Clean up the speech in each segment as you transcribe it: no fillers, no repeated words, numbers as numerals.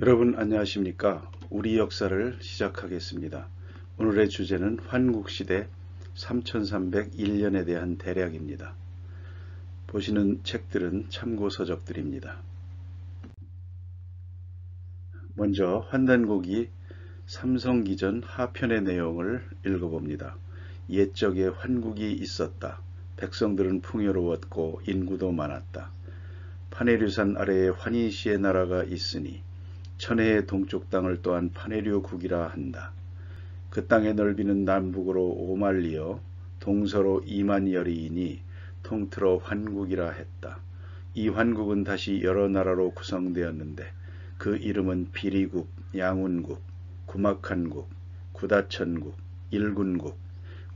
여러분 안녕하십니까? 우리 역사를 시작하겠습니다. 오늘의 주제는 환국시대 3301년에 대한 대략입니다. 보시는 책들은 참고서적들입니다. 먼저 환단고기 삼성기전 하편의 내용을 읽어봅니다. 옛적에 환국이 있었다. 백성들은 풍요로웠고 인구도 많았다. 파네류산 아래에 환인시의 나라가 있으니 천혜의 동쪽 땅을 또한 파네류국이라 한다. 그 땅의 넓이는 남북으로 5만리여 동서로 2만여리이니 통틀어 환국이라 했다. 이 환국은 다시 여러 나라로 구성되었는데 그 이름은 비리국, 양운국, 구막한국, 구다천국, 일군국,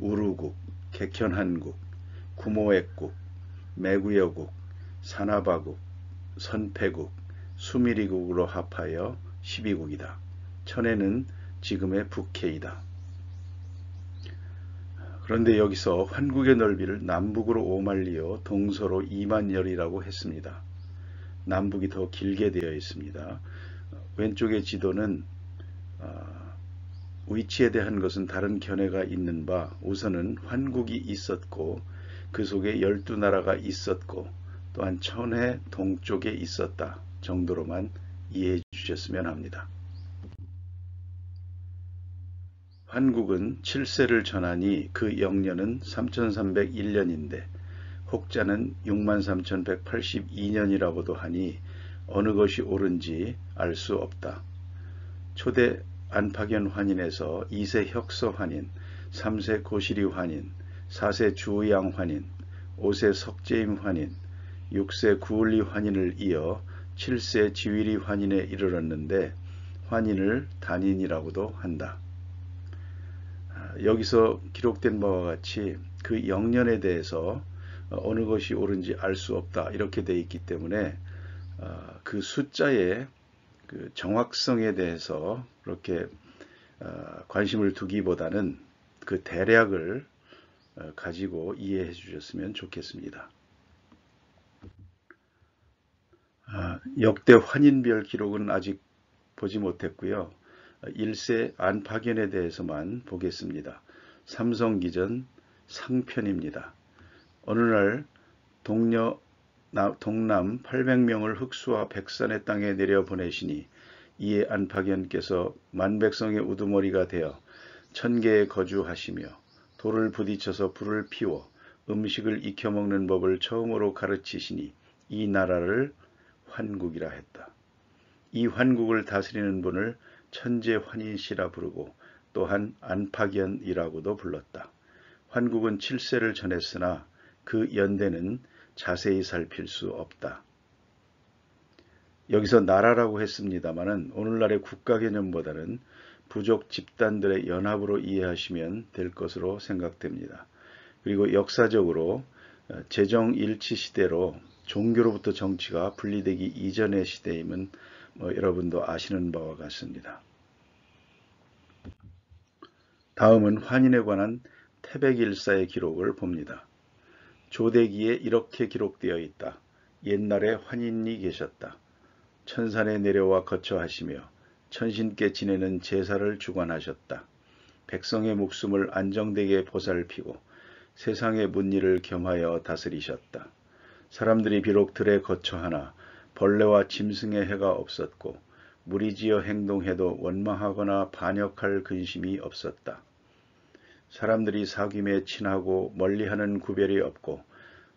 우루국, 객현한국, 구모액국, 매구여국, 사나바국, 선패국, 수미리국으로 합하여 12국이다. 천혜는 지금의 북해이다. 그런데 여기서 환국의 넓이를 남북으로 5만리요 동서로 2만여리라고 했습니다. 남북이 더 길게 되어 있습니다. 왼쪽의 지도는 위치에 대한 것은 다른 견해가 있는 바 우선은 환국이 있었고 그 속에 12나라가 있었고 또한 천혜 동쪽에 있었다 정도로만 이해해 주셨으면 합니다. 환국은 7세를 전하니 그 영년은 3301년인데 혹자는 63,182년이라고도 하니 어느 것이 옳은지 알 수 없다. 초대 안팎연 환인에서 2세 혁서 환인, 3세 고시리 환인, 4세 주의양 환인, 5세 석재임 환인, 6세 구울리 환인을 이어 7세 지위리 환인에 이르렀는데 환인을 단인이라고도 한다. 여기서 기록된 바와 같이 그 영년에 대해서 어느 것이 옳은지 알 수 없다 이렇게 되어 있기 때문에 그 숫자의 그 정확성에 대해서 그렇게 관심을 두기보다는 그 대략을 가지고 이해해 주셨으면 좋겠습니다. 역대 환인별 기록은 아직 보지 못했고요. 1세 안팎연에 대해서만 보겠습니다. 삼성기전 상편입니다. 어느 날 동남 800명을 흑수와 백산의 땅에 내려보내시니 이에 안팎연께서 만백성의 우두머리가 되어 천계에 거주하시며 돌을 부딪혀서 불을 피워 음식을 익혀먹는 법을 처음으로 가르치시니 이 나라를 환국이라 했다. 이 환국을 다스리는 분을 천재환인시라 부르고 또한 안팎연이라고도 불렀다. 환국은 7세를 전했으나 그 연대는 자세히 살필 수 없다. 여기서 나라라고 했습니다마는 오늘날의 국가 개념보다는 부족 집단들의 연합으로 이해하시면 될 것으로 생각됩니다. 그리고 역사적으로 제정일치 시대로 종교로부터 정치가 분리되기 이전의 시대임은 여러분도 아시는 바와 같습니다. 다음은 환인에 관한 태백일사의 기록을 봅니다. 조대기에 이렇게 기록되어 있다. 옛날에 환인이 계셨다. 천산에 내려와 거처하시며 천신께 지내는 제사를 주관하셨다. 백성의 목숨을 안정되게 보살피고 세상의 문일을 겸하여 다스리셨다. 사람들이 비록 들에 거처하나 벌레와 짐승의 해가 없었고 무리지어 행동해도 원망하거나 반역할 근심이 없었다. 사람들이 사귐에 친하고 멀리하는 구별이 없고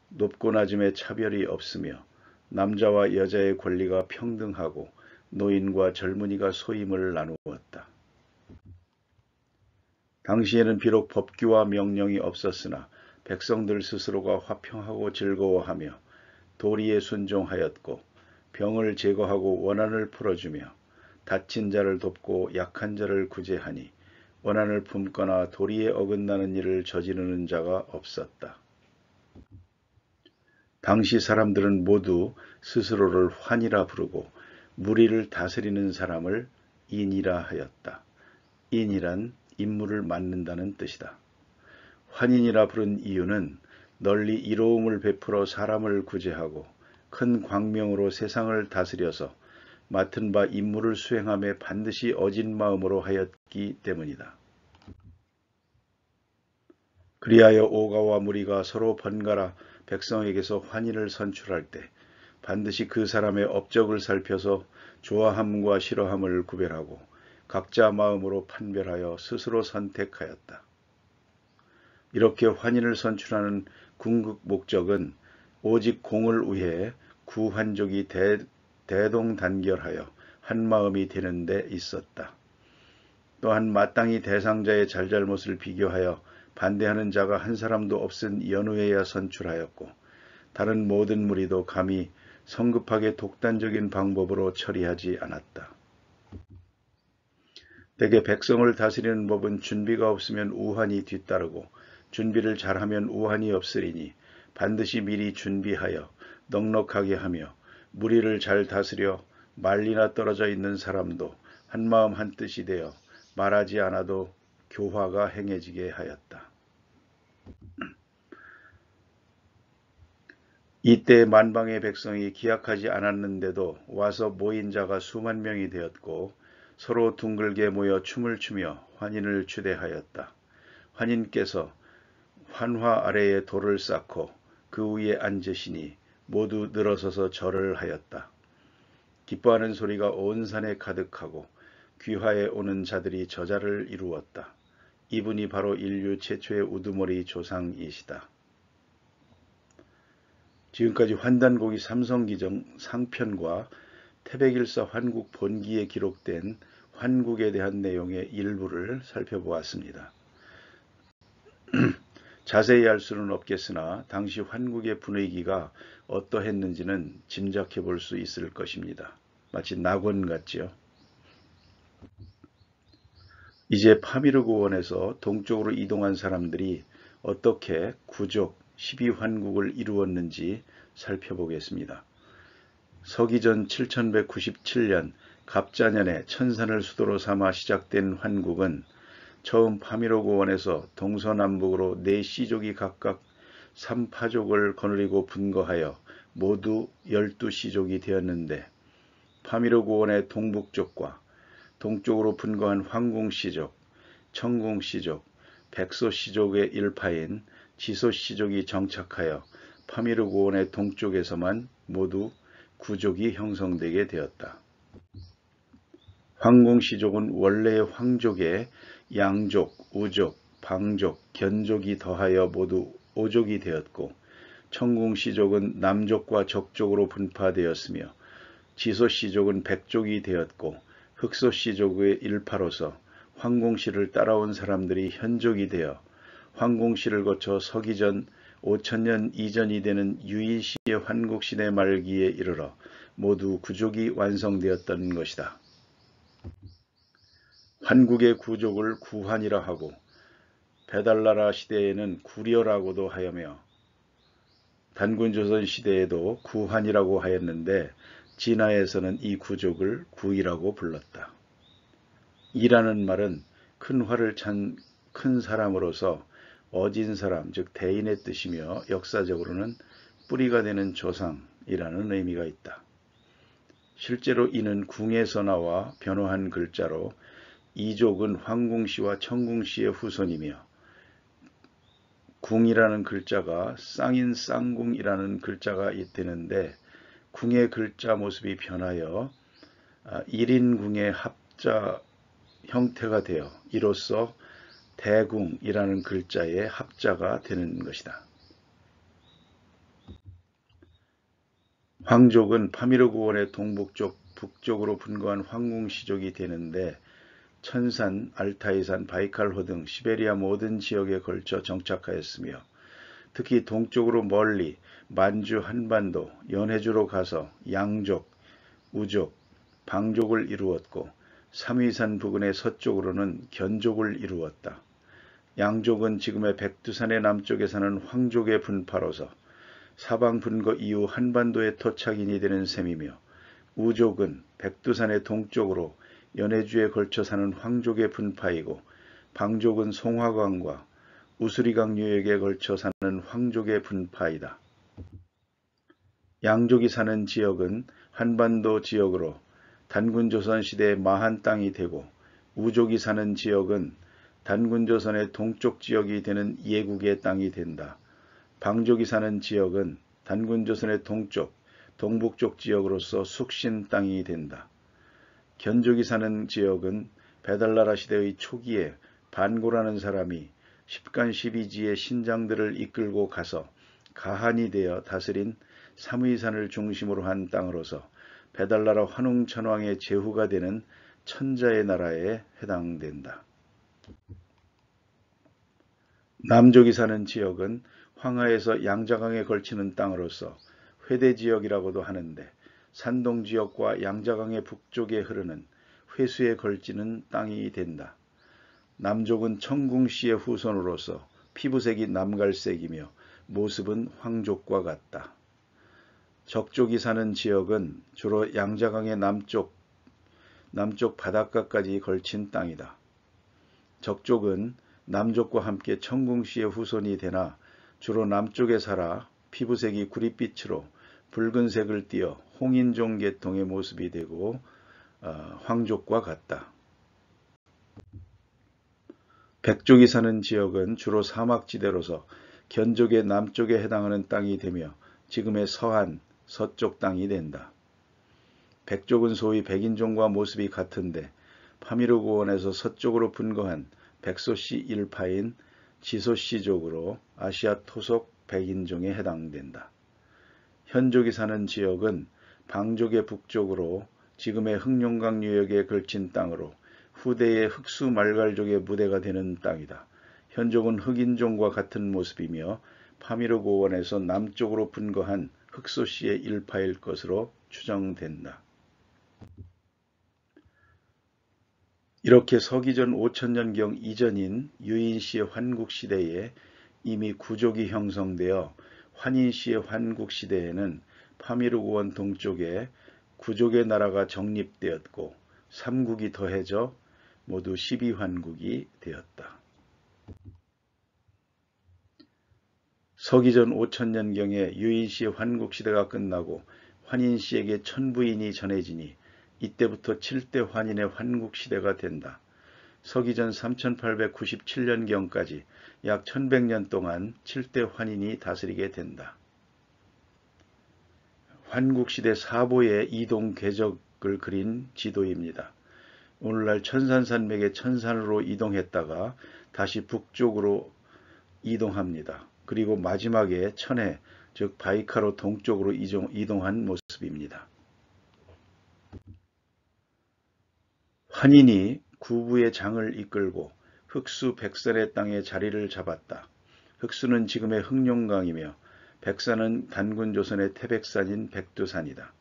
높고 낮음에 차별이 없으며 남자와 여자의 권리가 평등하고 노인과 젊은이가 소임을 나누었다. 당시에는 비록 법규와 명령이 없었으나 백성들 스스로가 화평하고 즐거워하며 도리에 순종하였고 병을 제거하고 원한을 풀어주며 다친 자를 돕고 약한 자를 구제하니 원한을 품거나 도리에 어긋나는 일을 저지르는 자가 없었다. 당시 사람들은 모두 스스로를 환이라 부르고 무리를 다스리는 사람을 인이라 하였다. 인이란 임무를 맡는다는 뜻이다. 환인이라 부른 이유는 널리 이로움을 베풀어 사람을 구제하고 큰 광명으로 세상을 다스려서 맡은 바 임무를 수행함에 반드시 어진 마음으로 하였기 때문이다. 그리하여 오가와 무리가 서로 번갈아 백성에게서 환인을 선출할 때 반드시 그 사람의 업적을 살펴서 좋아함과 싫어함을 구별하고 각자 마음으로 판별하여 스스로 선택하였다. 이렇게 환인을 선출하는 궁극 목적은 오직 공을 위해 구환족이 대동단결하여 한마음이 되는 데 있었다. 또한 마땅히 대상자의 잘잘못을 비교하여 반대하는 자가 한 사람도 없은 연후에야 선출하였고 다른 모든 무리도 감히 성급하게 독단적인 방법으로 처리하지 않았다. 대개 백성을 다스리는 법은 준비가 없으면 우환이 뒤따르고 준비를 잘하면 우환이 없으리니 반드시 미리 준비하여 넉넉하게 하며 무리를 잘 다스려 말리나 떨어져 있는 사람도 한마음 한뜻이 되어 말하지 않아도 교화가 행해지게 하였다. 이때 만방의 백성이 기약하지 않았는데도 와서 모인 자가 수만 명이 되었고 서로 둥글게 모여 춤을 추며 환인을 추대하였다. 환인께서 환화 아래에 돌을 쌓고 그 위에 앉으시니 모두 늘어서서 절을 하였다. 기뻐하는 소리가 온 산에 가득하고 귀화에 오는 자들이 저자를 이루었다. 이분이 바로 인류 최초의 우두머리 조상이시다. 지금까지 환단고기 삼성기정 상편과 태백일서 환국 본기에 기록된 환국에 대한 내용의 일부를 살펴보았습니다. 자세히 알 수는 없겠으나 당시 환국의 분위기가 어떠했는지는 짐작해 볼 수 있을 것입니다. 마치 낙원 같지요. 이제 파미르고원에서 동쪽으로 이동한 사람들이 어떻게 구족 12환국을 이루었는지 살펴보겠습니다. 서기전 7197년 갑자년에 천산을 수도로 삼아 시작된 환국은 처음 파미르고원에서 동서남북으로 4시족이 각각 3파족을 거느리고 분거하여 모두 12시족이 되었는데 파미르고원의 동북쪽과 동쪽으로 분거한 황공시족, 청공시족, 백소시족의 일파인 지소시족이 정착하여 파미르고원의 동쪽에서만 모두 9족이 형성되게 되었다. 황공시족은 원래의 황족에 양족, 우족, 방족, 견족이 더하여 모두 5족이 되었고 청공시족은 남족과 적족으로 분파되었으며 지소시족은 백족이 되었고 흑소시족의 일파로서 황공시를 따라온 사람들이 현족이 되어 황공시를 거쳐 서기전 5000년 이전이 되는 유인시의 환국시대 말기에 이르러 모두 구족이 완성되었던 것이다. 환국의 구족을 구환이라 하고 배달나라 시대에는 구려라고도 하여며 단군조선 시대에도 구환이라고 하였는데 진화에서는 이 구족을 구이라고 불렀다. 이라는 말은 큰 화를 찬 큰 사람으로서 어진 사람, 즉 대인의 뜻이며 역사적으로는 뿌리가 되는 조상이라는 의미가 있다. 실제로 이는 궁에서 나와 변화한 글자로 이족은 황공시와 청공시의 후손이며 궁이라는 글자가 쌍인 쌍궁이라는 글자가 되는데 궁의 글자 모습이 변하여 1인궁의 합자 형태가 되어 이로써 대궁이라는 글자의 합자가 되는 것이다. 황족은 파미르고원의 동북쪽, 북쪽으로 분거한 황궁시족이 되는데 천산, 알타이산, 바이칼호 등 시베리아 모든 지역에 걸쳐 정착하였으며 특히 동쪽으로 멀리 만주 한반도, 연해주로 가서 양족, 우족, 방족을 이루었고 삼위산 부근의 서쪽으로는 견족을 이루었다. 양족은 지금의 백두산의 남쪽에 사는 황족의 분파로서 사방 분거 이후 한반도의 토착인이 되는 셈이며 우족은 백두산의 동쪽으로 연해주에 걸쳐 사는 황족의 분파이고 방족은 송화강과 우수리강 유역에 걸쳐 사는 황족의 분파이다. 양족이 사는 지역은 한반도 지역으로 단군조선 시대의 마한 땅이 되고 우족이 사는 지역은 단군조선의 동쪽 지역이 되는 예국의 땅이 된다. 방족이 사는 지역은 단군조선의 동쪽, 동북쪽 지역으로서 숙신 땅이 된다. 견족이 사는 지역은 배달나라 시대의 초기에 반고라는 사람이 십간 12지의 신장들을 이끌고 가서 가한이 되어 다스린 삼의산을 중심으로 한 땅으로서 배달나라 환웅천왕의 제후가 되는 천자의 나라에 해당된다. 남족이 사는 지역은 황하에서 양자강에 걸치는 땅으로서 회대지역이라고도 하는데 산동지역과 양자강의 북쪽에 흐르는 회수에 걸치는 땅이 된다. 남족은 청궁씨의 후손으로서 피부색이 남갈색이며 모습은 황족과 같다. 적족이 사는 지역은 주로 양자강의 남쪽 바닷가까지 걸친 땅이다. 적족은 남족과 함께 청궁씨의 후손이 되나 주로 남쪽에 살아 피부색이 구릿빛으로 붉은색을 띠어 홍인종 계통의 모습이 되고 황족과 같다. 백족이 사는 지역은 주로 사막지대로서 견족의 남쪽에 해당하는 땅이 되며 지금의 서한, 서쪽 땅이 된다. 백족은 소위 백인종과 모습이 같은데 파미르고원에서 서쪽으로 분거한 백소씨 일파인 지소씨족으로 아시아 토속 백인종에 해당된다. 현족이 사는 지역은 방족의 북쪽으로 지금의 흑룡강 유역에 걸친 땅으로 후대의 흑수 말갈족의 무대가 되는 땅이다. 현족은 흑인종과 같은 모습이며 파미르고원에서 남쪽으로 분거한 흑소씨의 일파일 것으로 추정된다. 이렇게 서기전 5000년경 이전인 유인시의 환국시대에 이미 구족이 형성되어 환인시의 환국시대에는 파미르고원 동쪽에 구족의 나라가 정립되었고 삼국이 더해져 모두 12환국이 되었다. 서기전 5000년경에 유인시의 환국시대가 끝나고 환인시에게 천부인이 전해지니 이때부터 7대 환인의 환국시대가 된다. 서기전 3897년경까지 약 1100년 동안 7대 환인이 다스리게 된다. 환국시대 사보의 이동 궤적을 그린 지도입니다. 오늘날 천산산맥의 천산으로 이동했다가 다시 북쪽으로 이동합니다. 그리고 마지막에 천해, 즉 바이카로 동쪽으로 이동한 모습입니다. 환인이 구부의 장을 이끌고 흑수 백산의 땅에 자리를 잡았다. 흑수는 지금의 흑룡강이며 백산은 단군조선의 태백산인 백두산이다.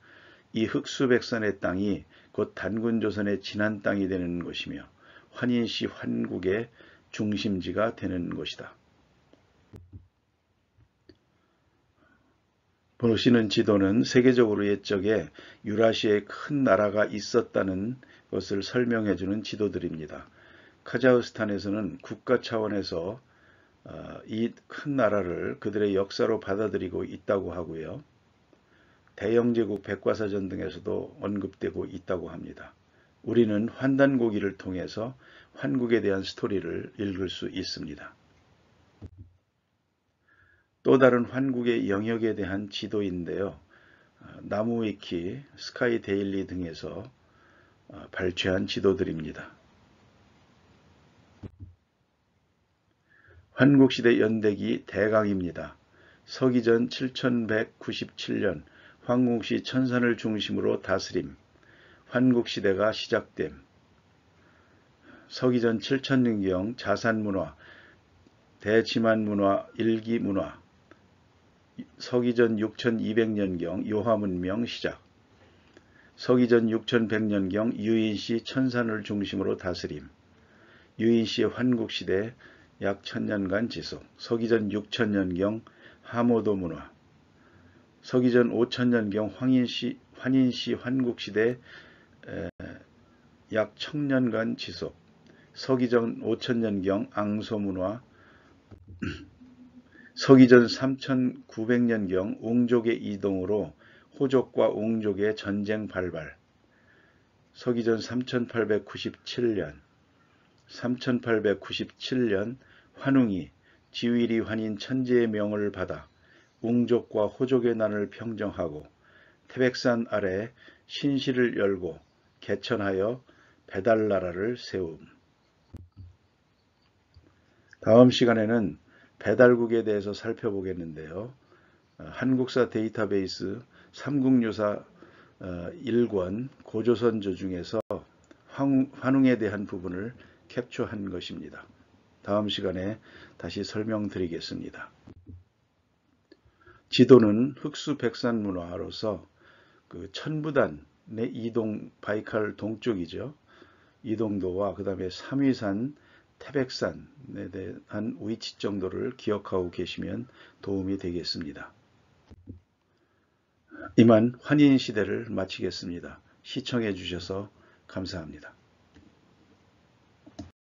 이 흑수백산의 땅이 곧 단군조선의 진한 땅이 되는 것이며 환인시 환국의 중심지가 되는 것이다. 보시는 지도는 세계적으로 옛적에 유라시아에 큰 나라가 있었다는 것을 설명해주는 지도들입니다. 카자흐스탄에서는 국가 차원에서 이 큰 나라를 그들의 역사로 받아들이고 있다고 하고요. 대영제국 백과사전 등에서도 언급되고 있다고 합니다. 우리는 환단고기를 통해서 환국에 대한 스토리를 읽을 수 있습니다. 또 다른 환국의 영역에 대한 지도인데요. 나무위키, 스카이데일리 등에서 발췌한 지도들입니다. 환국시대 연대기 대강입니다. 서기전 7197년 황궁시 천산을 중심으로 다스림, 환국시대가 시작됨. 서기전 7000년경 자산문화, 대지만문화, 일기문화, 서기전 6200년경 요하문명 시작, 서기전 6100년경 유인시 천산을 중심으로 다스림, 유인시의 환국시대 약 1000년간 지속, 서기전 6000년경 하모도 문화, 서기전 5000년경 환인시 환국시대 약 1000년간 지속, 서기전 5000년경 앙소문화, 서기전 3900년경 웅족의 이동으로 호족과 웅족의 전쟁 발발, 서기전 3897년 환웅이 지위리 환인 천재의 명을 받아 웅족과 호족의 난을 평정하고 태백산 아래 신실을 열고 개천하여 배달나라를 세움. 다음 시간에는 배달국에 대해서 살펴보겠는데요. 한국사 데이터베이스 삼국유사 1권 고조선조 중에서 환웅에 대한 부분을 캡처한 것입니다. 다음 시간에 다시 설명드리겠습니다. 지도는 흑수백산 문화로서 그 천부단의 이동 바이칼 동쪽이죠. 이동도와 그 다음에 삼위산, 태백산에 대한 위치 정도를 기억하고 계시면 도움이 되겠습니다. 이만 환인 시대를 마치겠습니다. 시청해 주셔서 감사합니다.